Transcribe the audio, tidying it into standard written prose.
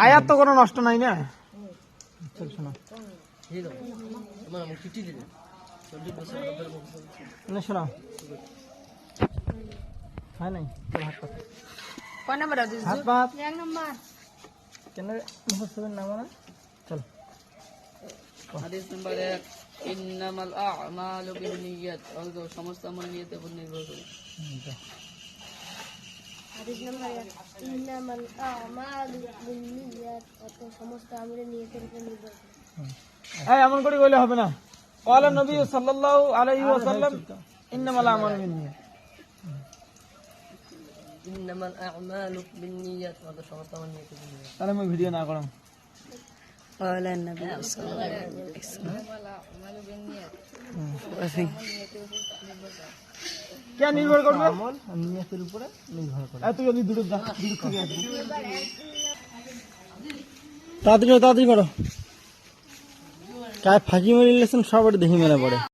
আয়াত তো কোনো নষ্ট নাই না। চল শোনো না, শোনো হয় নাই। হাত পাত কয় নাম্বার আছে? হাত পাত এক নাম্বার। কেন মুখস্থের নাম না? চল হাদিস নাম্বার 1 ইন্নামাল আ'মালু বিন্নিয়াত, অর্থ সমস্ত আমল নিয়তের উপর নির্ভর করে। হাদিস নাম্বার 1 ইন্নামাল আ'মালু বিন্নিয়াত, অর্থ সমস্ত আমলের নিয়তের উপর নির্ভর করে। এই এমন করে কইলে হবে না। ক্বালা নবী সাল্লাল্লাহু আলাইহি ওয়াসাল্লাম ইন্নামাল আমালু বিন্নিয়াত। ইন্নামাল আ'মালু বিন্নিয়াত, অর্থ সমস্ত আমল নিয়তের উপর নির্ভর করে। তাহলে আমি ভিডিও না করাম। ক্বালা নবী সাল্লাল্লাহু আলাইহি ওয়াসাল্লাম ইন্নামাল আ'মালু বিন্নিয়াত, কে নির্ভর করবে? আমল নিয়তের উপরে নির্ভর করে। তুই যদি দুটো থেকে আসবি তাড়াতাড়ি করো। কায় ফাঁকি মেরে লেছেন সবার দেখি মেরে পড়ে।